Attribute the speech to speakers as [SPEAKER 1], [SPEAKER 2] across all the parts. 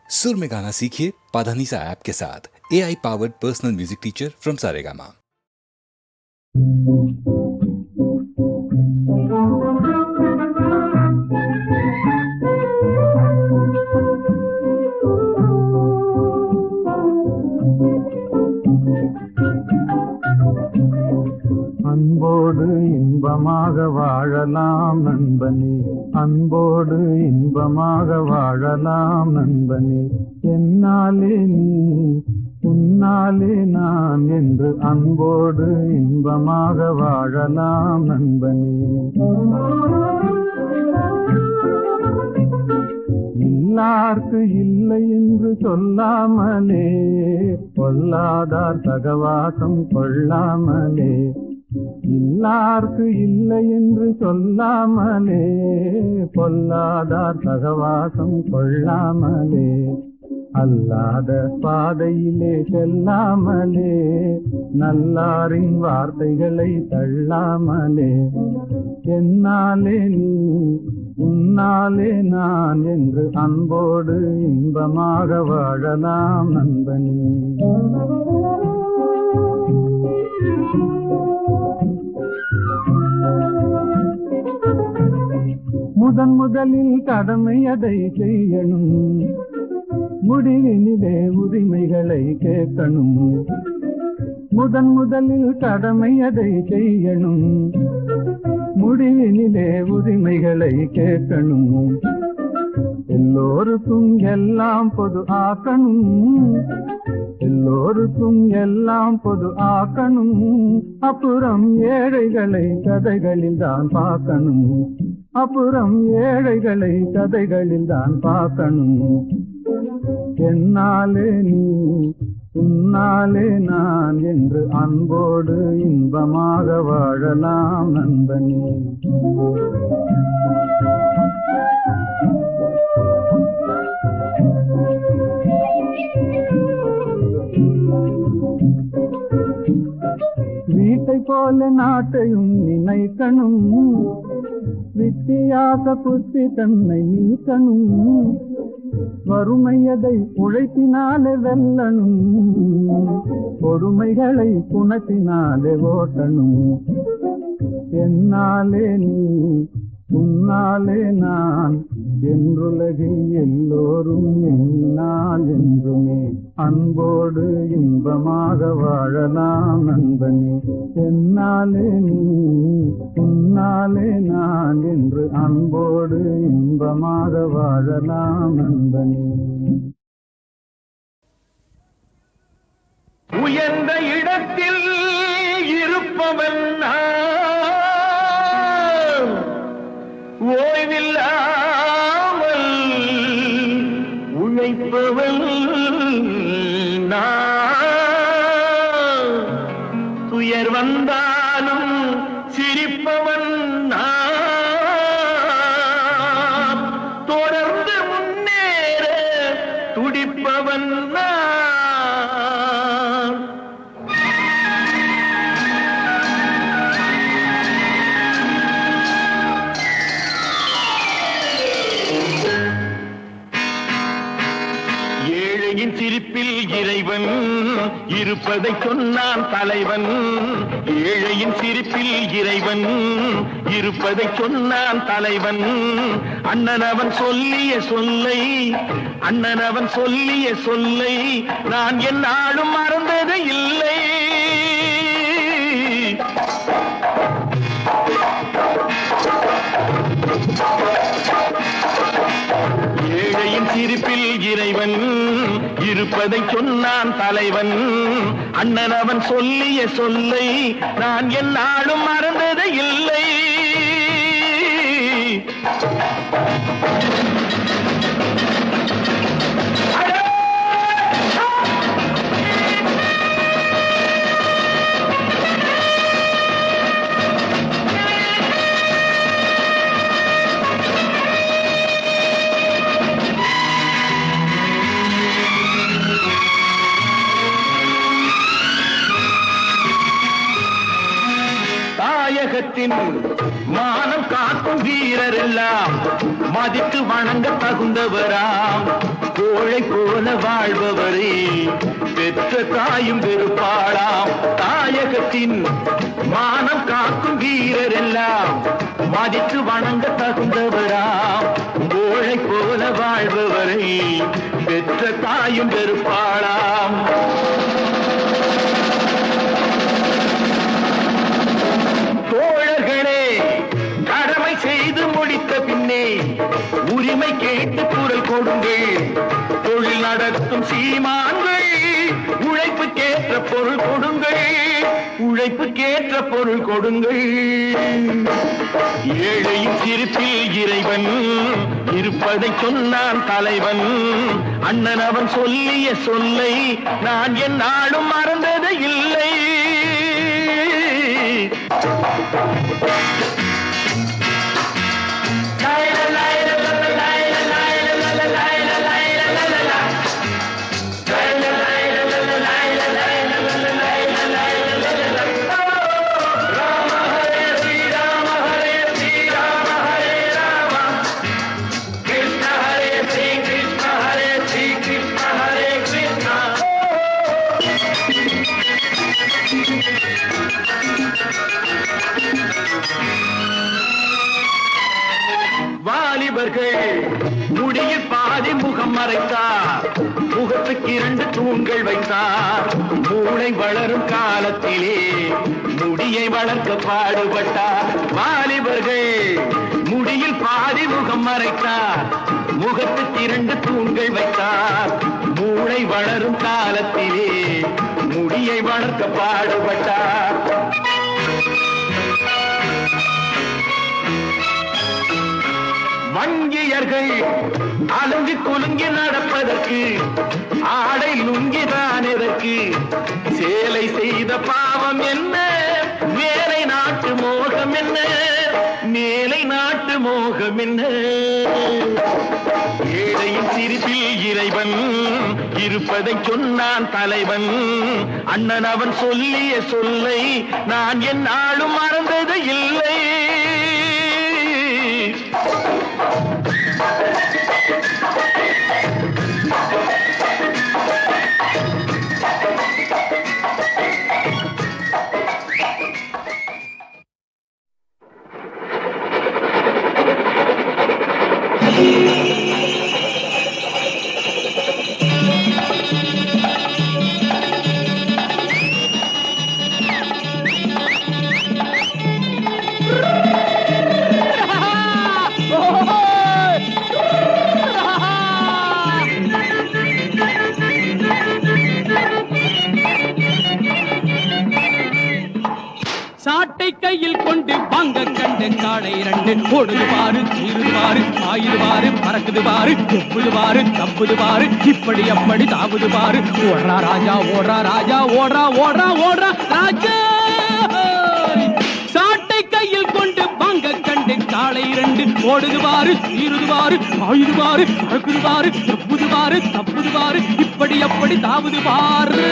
[SPEAKER 1] सुर में गाना सीखिए पाधानीसा ऐप के साथ। AI powered personal music teacher from Saregama.
[SPEAKER 2] அன்போடு இன்பமாக வாழலாம் நண்பனே, அன்போடு இன்பமாக வாழலாம் நண்பனே. என்னாலே நீ உன்னாலே நான் என்று அன்போடு இன்பமாக வாழலாம் நண்பனே. இல்லார்க்கு இல்லை என்று சொல்லாமலே, பொல்லாதார் சகவாசம் கொள்ளாமலே. இல்லார்க்கு இல்லை என்று சொல்லாமலே, பொல்லாதார் சகவாசம் கொள்ளாமலே. அல்லாத பாதையிலே செல்லாமலே, நல்லாரின் வார்த்தைகளை தள்ளாமலே. என்னாலே நீ உன்னாலே நான் என்று அன்போடு இன்பமாக வாழலாம் நண்பனே. முதலில் கடமை அதை செய்யணும், முடிவினிலே உரிமைகளை கேட்கணும். முதலில் கடமை அதை செய்யணும், முடிவினிலே உரிமைகளை கேட்கணும். எல்லோருக்கும் எல்லாம் பொது ஆக்கணும், எல்லோருக்கும் எல்லாம் பொது ஆக்கணும். அப்புறம் ஏழைகளை கதைகளில் தான் பார்க்கணும், அப்புறம் ஏழைகளை கதைகளில் தான் பார்க்கணும். என்னாலே நீ உன்னாலே நான் என்று அன்போடு இன்பமாக வாழலாம் நண்பனே. வீட்டை போல நாட்டையும் நினைக்கணும், வித்தியாச புத்தி தன்னை நீக்கணும். வறுமையதை உழைப்பினாலே வெல்லணும், பொறுமைகளை குணத்தினாலே ஓட்டணும். என்னாலே நீ உன்னாலே நான் என்றுலகில் எல்லோரும் எண்ணினால் என்றுமே அன்போடு இன்பமாக வாழலாம் நண்பனே. என்னாலே நீ உன்னாலே நான் என்று அன்போடு இன்பமாக வாழலாம் நண்பனே.
[SPEAKER 3] உயர்ந்த இடத்தில் இருப்பவன் ஓய்வில்லாமல் உழைப்பவன் துயர் வந்தாலும் சிரிப்பவன் தொடர்ந்து முன்னேற துடிப்பவன் சிரிப்பில் இறைவன் இருப்பதை சொன்னான் தலைவன். ஏழையின் சிரிப்பில் இறைவன் இருப்பதை சொன்னான் தலைவன். அண்ணனவன் சொல்லிய சொல்லை, அண்ணனவன் சொல்லிய சொல்லை நான் என்னாலும் மறந்தது இல்லை. ஏழையின் சிரிப்பில் இறைவன் இருப்பதை சொன்னான் தலைவன். அண்ணனவன் சொல்லிய சொல்லை நான் என்னாலும் மறந்தது இல்லை. தாயகத்தின் மானம் காக்கும் காக்கும் வீரர் எல்லாம் மதித்து வணங்க தகுந்தவராம். கோழை போல வாழ்பவரே பெற்ற தாயும் வெறுப்பாளாம். தாயகத்தின் மானம் காக்கும் வீரர் எல்லாம் மதித்து வணங்க தகுந்தவராம். கோழை போல வாழ்பவரை பெற்ற தாயும் வெறுப்பாளாம். தோழர்களே, கடமை செய்து முடித்த பின்னே உரிமை கேட்டு குரல் கொடுங்கள். தொழில் நடத்தும் சீமான்கள் உழைப்புக்கேற்ற பொருள் கொடுங்கள். உழைப்புக்கேற்ற பொருள் கொடுங்கள். ஏழையின் சிரிப்பில் இறைவன் இருப்பதை சொன்னான் தலைவன். அண்ணன் அவன் சொல்லிய சொல்லை நான் எந்நாளும் மறந்தது இல்லை. வாலிபர்கள் முடியில் பாதி முகம் மறைத்தார். முகத்துக்கு 2 தூண்கள் வைத்தார். மூளை வளரும் காலத்திலே முடியை வளர்க்க பாடுபட்டார். வாலிபர்கள் முடியில் பாதி முகம் மறைத்தார். முகத்துக்கு 2 தூண்கள் வைத்தார். மூளை வளரும் காலத்திலே முடியை வளர்க்க பாடுபட்டார். வங்கியர்கள் அலுங்கி குலுங்கி நடப்பதற்கு ஆடை லுங்கிதான் எதற்கு? சேலை செய்த பாவம் என்ன? மேலை நாட்டு மோகம் என்ன? மேலை நாட்டு மோகம் என்ன? ஏழையின் சிரிப்பில் இறைவன் இருப்பதை சொன்னான் தலைவன். அண்ணன் அவன் சொல்லிய சொல்லை நான் எந்நாளும் மறந்தது இல்லை.
[SPEAKER 4] சாட்டை கையில் கொண்டு வாங்க கண்டு காடை 2 ஓடுது பாரு, சீருது பாரு, ஆயுது பாரு, பறக்குது பாரு, எப்புது பாரு, தப்புது பாரு, இப்படி அப்படி தாவுது பாரு. ஓடுறா ராஜா, ஓடுறா ராஜா, ஓடுறா ஓடுறா ஓடுறா ராஜா. சாட்டை கையில் கொண்டு வாங்க கண்டு காடை 2 ஓடுது பாரு, சீருது பாரு, ஆயுது பாரு, பறக்குது பாரு, எப்புது பாரு, தப்புது பாரு, இப்படி அப்படி தாவுது பாரு.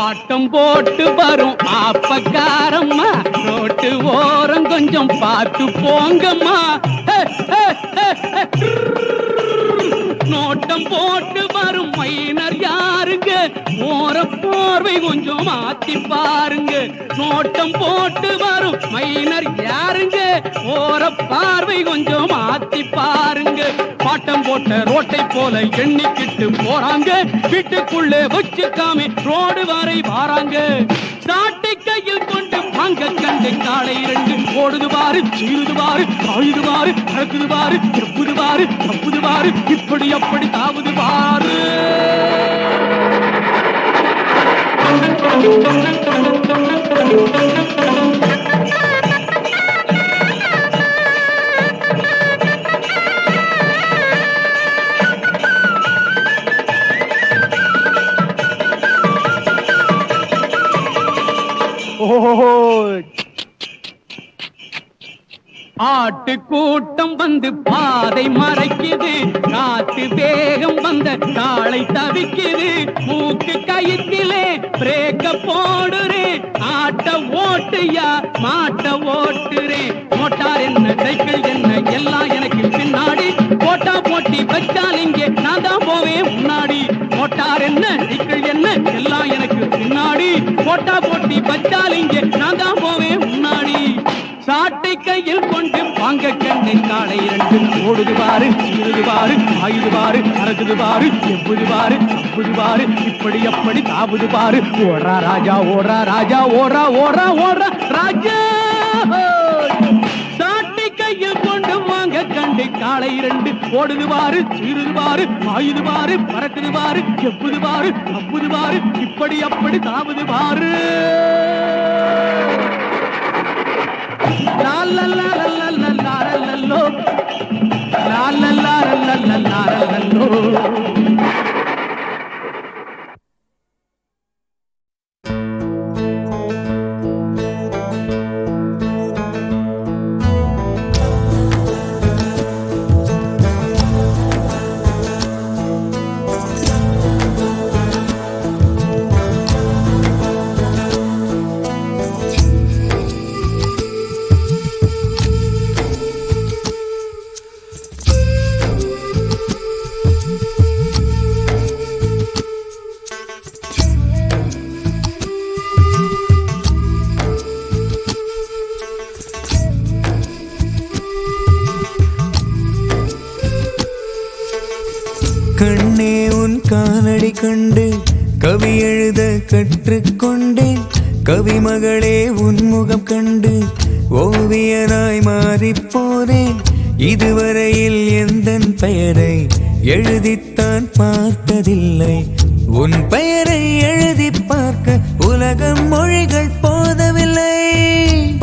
[SPEAKER 4] ஆட்டம் போட்டு வரும் ஆப்பக்காரம்மா, ரோட்டு ஓரம் கொஞ்சம் பார்த்து போங்கம்மா. நோட்டம் போட்டு வரும் மைனர் யாருங்க? ஓர போர்வை கொஞ்சம் மாத்தி பாருங்க. நோட்டம் போட்டு வரும் மைனர் யாருங்க? ஓர பார்வை கொஞ்சம் மாத்தி பாருங்க. பாட்டம் போட்ட ரோட்டை போல எண்ணிக்கிட்டு போறாங்க. வீட்டுக்குள்ளே வச்சுக்காம ரோடு வரை வாராங்க. சாட்டை கையில் கொண்டு வாங்க கண்டு காடை 2 ஓடுது பாரு, சீருது பாரு, ஆயுது பாரு, பறக்குது பாரு, எப்புது பாரு, தப்புது பாரு, இப்படி அப்படி தாவுது பாரு. ஆட்டு கூட்டம் வந்து பாதை மறைக்குது, காத்து வேகம் வந்த காளை தவிக்குது, மூக்கு கயிற்றிலே பிரேக்க போடுறேன், ஆட்ட ஓட்டுயா மாட்ட ஓட்டுறேன், மோட்டார் என்ன சைக்கிள் என்ன எல்லாம் எனக்கு பின்னாடி, போட்டா போட்டி வச்சால் இங்கே நான் தான் போவேன் முன்னாடி, மோட்டார் என்ன சைக்கிள் என்ன எல்லாம் எனக்கு பின்னாடி, போட்டா போட்டி வச்சால் இங்கே நான் தான் போவேன் முன்னாடி, சாட்டை கையில் கொண்டு வாங்க கண்ணை காளை இரண்டு, ஓடுது பாரு சீருது பாரு ஆயுது பாரு அறகுது பாரு எவ்வுது பாரு அப்புது பாரு இப்படி அப்படி தாவுது பாரு, ஓடுறா ராஜா ஓடுறா ராஜா ஓடுறா ஓடுறா ஓடுறா ராஜா, சாட்டை கையில் கொண்டு வாங்க கண்ணை காளை இரண்டு, ஓடுது பாரு சீருது பாரு ஆயுது பாரு பறக்குது பாரு எவ்வுது பாரு அப்புது பாரு இப்படி அப்படி தாவுது பாரு. La la la la la la la la lo, la la la la la la la lo.
[SPEAKER 5] கண்ணே உன் காலடி கண்டு கவி எழுத கற்றுக்கொண்டேன், கவிமகளே உன் முகம் கண்டு ஓவியனாய் மாறிப்போனேன், இதுவரையில் எந்தன் பெயரை எழுதித்தான் பார்த்ததில்லை, உன் பெயரை எழுதி பார்க்க உலகம் மொழிகள் போதவில்லை,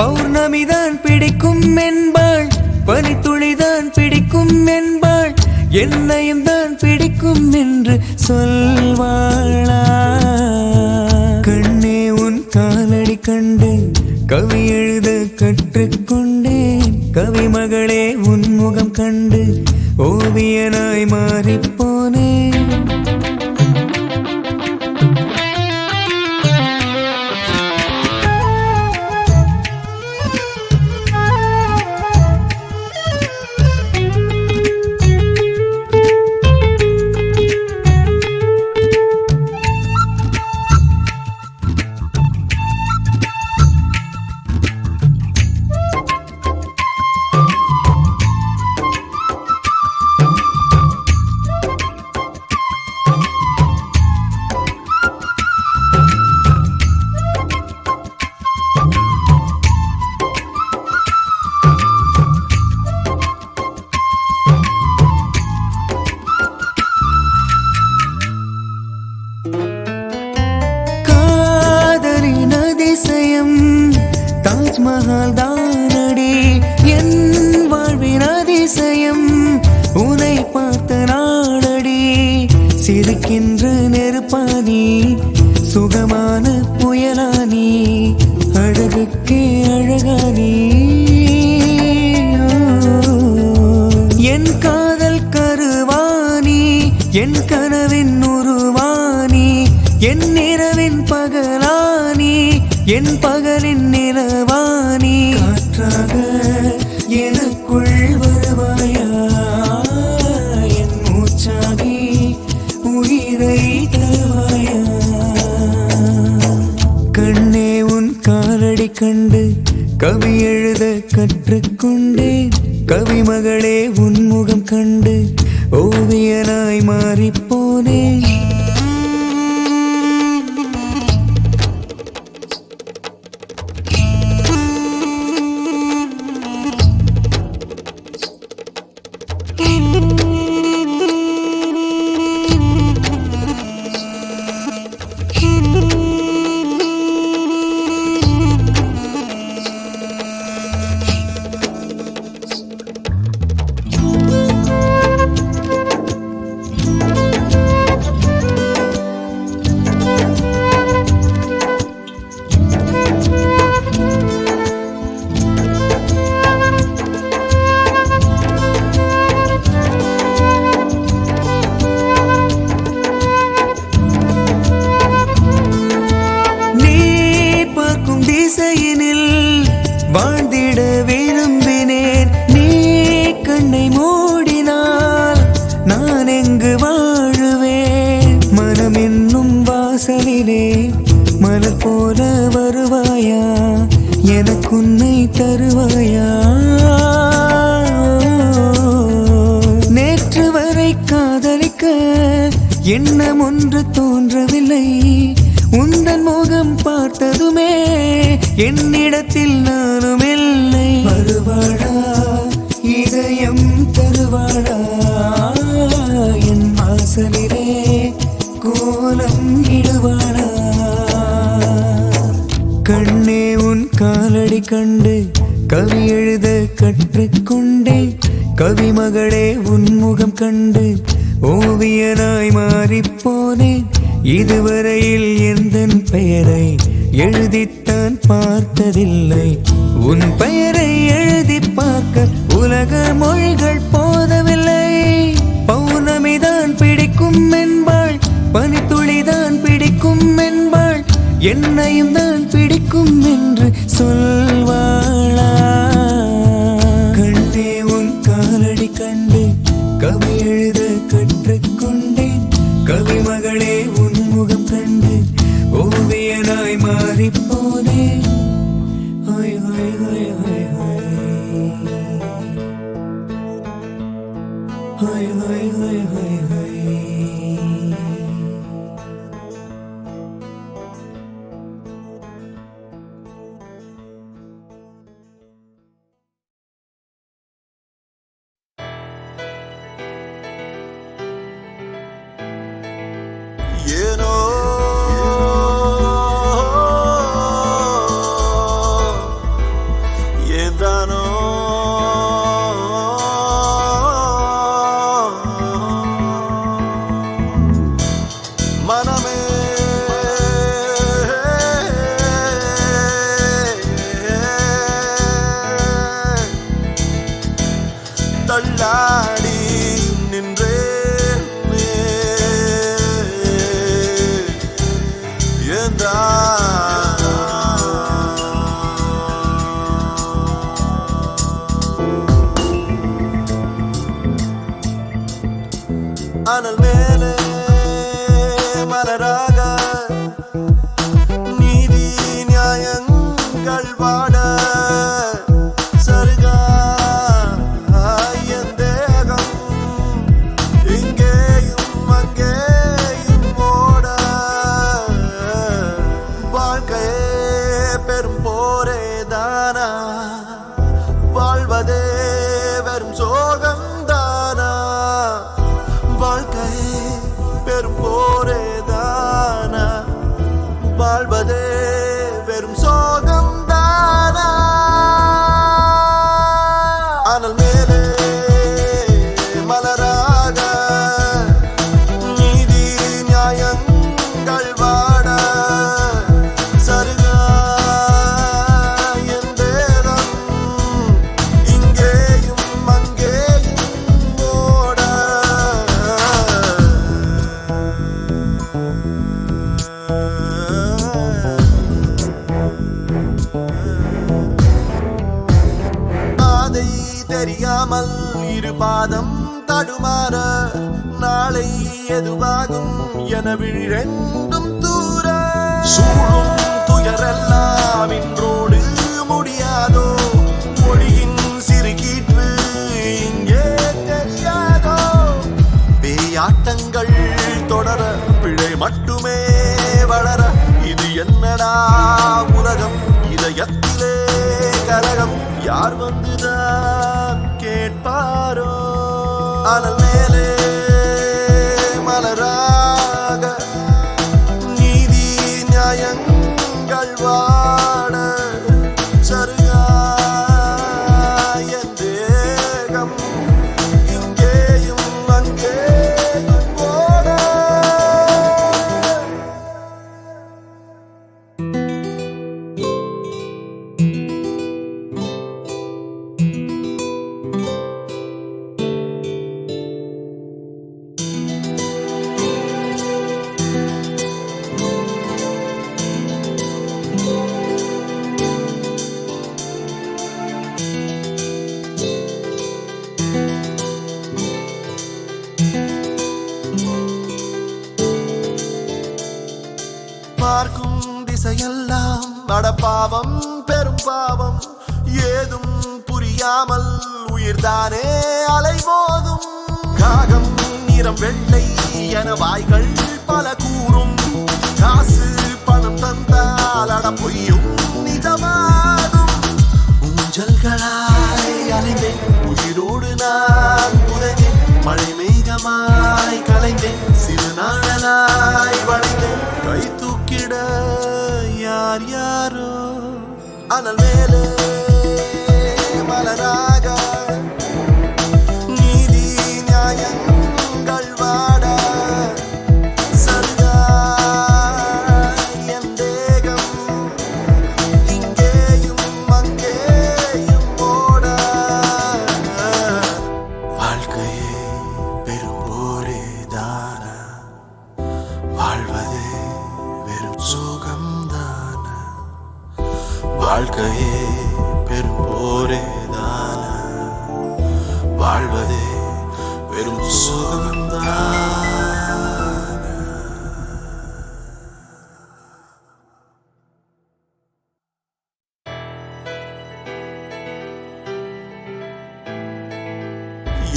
[SPEAKER 5] பௌர்ணமிதான் பிடிக்கும் என்பாள் பனித்துளிதான் பிடிக்கும் என்பாள், என்னையும் தான் பிடிக்கும் என்று சொல்வாளா, கண்ணே உன் காலடி கண்டு கவி எழுத கற்றுக்கொண்டேன், கவிமகளே உன் முகம் கண்டு ஓவியனாய் மாறிப்போனேன். தாஜ்மஹால் தானடி என் வாழ்வின் அதிசயம், உனை பார்த்த நாளடி சிரிக்கின்ற நெருப்பானி, சுகமான புயலானி, அழகுக்கே அழகானி, என் காதல் கருவானி, என் கனவின் உருவானி, என் இரவின் பகலானி, என் பகலின் நிலவானி, காற்றாக எனக்குள் வருவாயா, என் மூச்சாகி உயிரை தருவாயா, கண்ணே உன் காலடி கண்டு கவி எழுத கற்றுக்கொண்டேன், கவிமகளே உன் முகம் கண்டு ஓவியனாய் மாறிப்போனேன். மடியினில் வாழ்ந்திட விரும்பினேன். நீ கண்ணை மூடினால் நான் எங்கு வாழுவேன்? மனம் என்னும் வாசலிலே மலர் போல வருவாயா? எனக்குன்னை தருவாயா? நேற்று வரை காதலிக்க எண்ணம் ஒன்று தோன்றவில்லை. உந்தன் முகம் பார்த்ததுமே என்னிடத்தில் நானும் இல்லை. வருவாளா இதயம் தருவாளா? என் வாசலிலே கோலம் இடுவாளா? கண்ணே உன் காலடி கண்டு கவி எழுத கற்றுக்கொண்டேன். கவிமகளே உன் முகம் கண்டு ஓவியனாய் மாறிப்போனேன். இதுவரையில் எந்தன் பெயரை எழுதித்தான் பார்த்ததில்லை. உன் பெயரை எழுதி பார்க்க உலக மொழிகள் போதவில்லை. பௌர்ணமிதான் பிடிக்கும் என்பாள், பனித்துளிதான் பிடிக்கும் என்பாள், என்னையும் தான் பிடிக்கும் என்று சொல்வாளா? கண்டே உன் காலடி கண்டு கவி எழுத கற்றுக்கொண்டேன். கவிமகளே உன் முகம் கண்டு ஓவியனாய் மாறிப்போனேன். ஹோய் ஹோய் ஹோய் ஹோய் ஹோய் ஹோய் ஹோய் ஹோய் ஹோய்.
[SPEAKER 6] ஏனோ ஏதானோ மனமே தள்ளாடி நின்றேன். ஏந்தா அனல் மேலே மலராக நீதி நியாயங்கள் வாட சருகா என் தேகம் இங்கேயும் அங்கேயும் ஓட வாழ்க்கையே பெரும் போரே தானா? வாழ்வதே வெறும் சோகம் தானா? வாழ்க்கையே பெரும் போரே தானா? வாழ்வதே வெறும் சோகம் தானா? அனல் மேலே மலராக நீதி நியாயங்கள் வாட சருகா என் தேகம் இங்கேயும் அங்கேயும் ஓட பாதை தெரியாமல் இரு பாதம் தடுமாற நாளை எதுவாகும் என விழிரெண்டும் தூர சூழும் துயரெல்லாம் இன்றோடு முடியாதோ? மொழியின் சிறுகீற்று இங்கே தெரியாதோ? பேயாட்டங்கள் தொடர பிழை மட்டுமே வளர இது என்னடா உலகம்? இதயத்திலே கலகம் யார் வந்துதான் கேட்பாரோ? அனல் மேலே மலராக நீதி நியாயங்கள் வாட சருகா என் தேகம் இங்கேயும் அங்கேயும் ஓட. பாவம் பெரும் பாவம் ஏதும் புரியாமல் உயிர்தானே அலைமோதும் காகம் நிறம் வெள்ளை என வாய்கள் பல கூறும் காசு பணம் தந்தால் அட பொய்யும் நிஜமாகும் ஊஞ்சல்களாய் அலைந்தேன் உயிரோடு நான் புதைந்தேன் மழை மேகமாய் கலைந்தேன் சிறு நாளனாய் வளைந்தேன் கை தூக்கிட யார் யாரோ அனல் மேலே மலராக நீதி நியாயங்கள் வாட சருகா என் தேகம் இங்கேயும் அங்கேயும் ஓட வாழ்க்கையே பெரும் போரே தான வாழ்வதே வெறும் சுகம்தான வாழ்க்கையே பெரும் போரே தான வாழ்வதே வெறும் சுகம்தான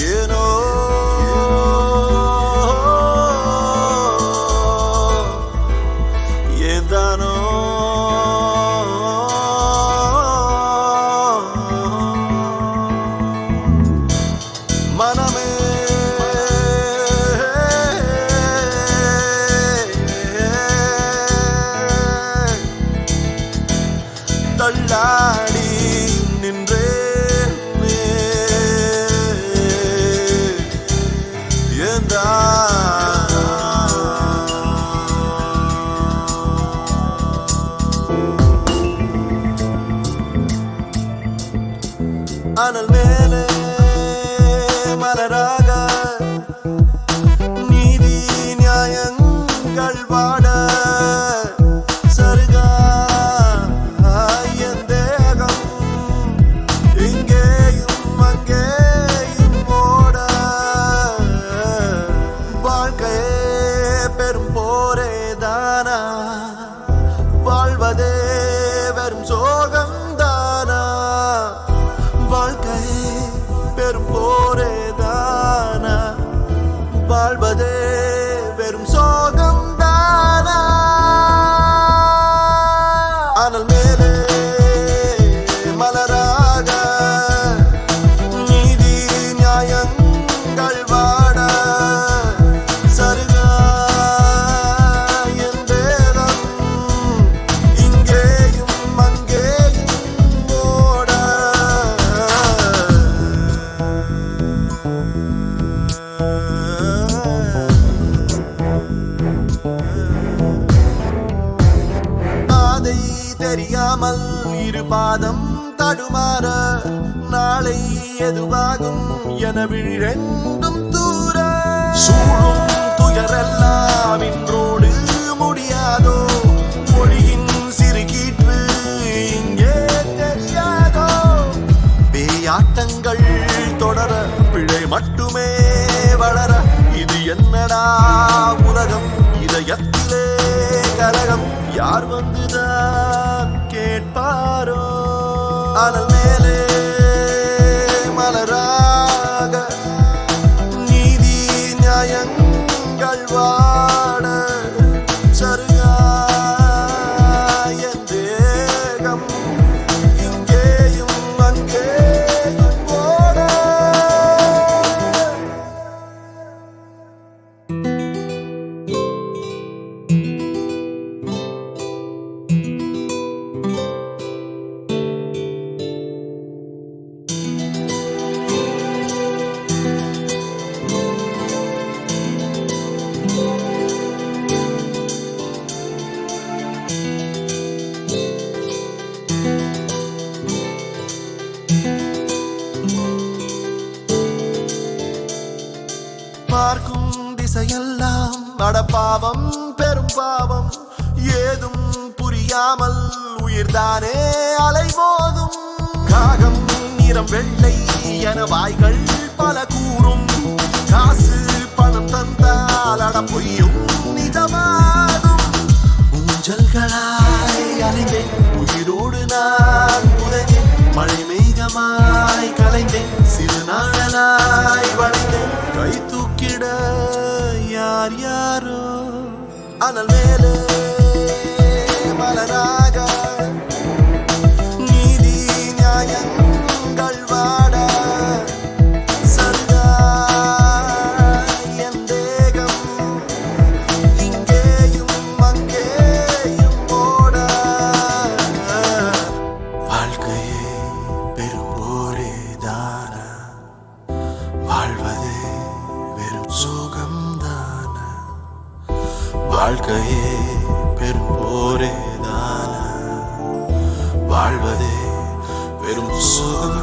[SPEAKER 6] ஏனோ ஏதானோ மனமே தள்ளாடி நின்றேன் ஏந்தா அனல் மேலே மலராக நீதி நியாயங்கள் வாட சருகா என் தேகம் இங்கேயும் அங்கேயும் ஓட வாழ்க்கையே பெரும் போரே தானா வாழ்வதே வெறும் சோகம் தானா வாழ்க்கையே பெரும் போரே தானா வாழ்வதே வெறும் சோகம் தானா அனல் மேலே மலராக நீதி நியாயங்கள் வாட சருகா என் தேகம் இங்கேயும் அங்கேயும் ஓட பாதை தெரியாமல் இரு பாதம் தடுமாற நாளை எதுவாகும் என விழிரெண்டும் தூர சூழும் துயரெல்லாம் இன்றோடு முடியாதோ மொழியின் சிறு கீற்று இங்கே தெரியாதோ பேயாட்டங்கள் தொடர பிழை மட்டுமே வளர இது என்னடா உலகம் இதயத்திலே கலகம் யார் வந்துதான் கேட்பாரோ அனல் மேலே மலராக நீதி நியாயங்கள் வாட சருகா என் தேகம் இங்கேயும் அங்கேயும் ஓட பார்க்கும் திசையெல்லாம் அடப்பாவம் பெரும் பாவம் ஏதும் புரியாமல் உயிர்தானே அலைமோதும் காகம் நிறம் வெள்ளை என வாய்கள் பல கூறும் காசு பணம் தந்தால் அட பொய்யும் நிஜமாகும் ஊஞ்சல்களாய் அலைந்தேன் உயிரோடு யார் யாரோ அனல் மேலே மலராக நீதி நியாயங்கள் வாட சந்தா என் தேகம் இங்கேயும் அங்கேயும் ஓட வாழ்க்கையே பெரும்போரே தான வாழ்வதே வெறும் சோகம்தான வாழ்க்கையே பெரும்போரே தான வாழ்வதே வெறும் சோகம்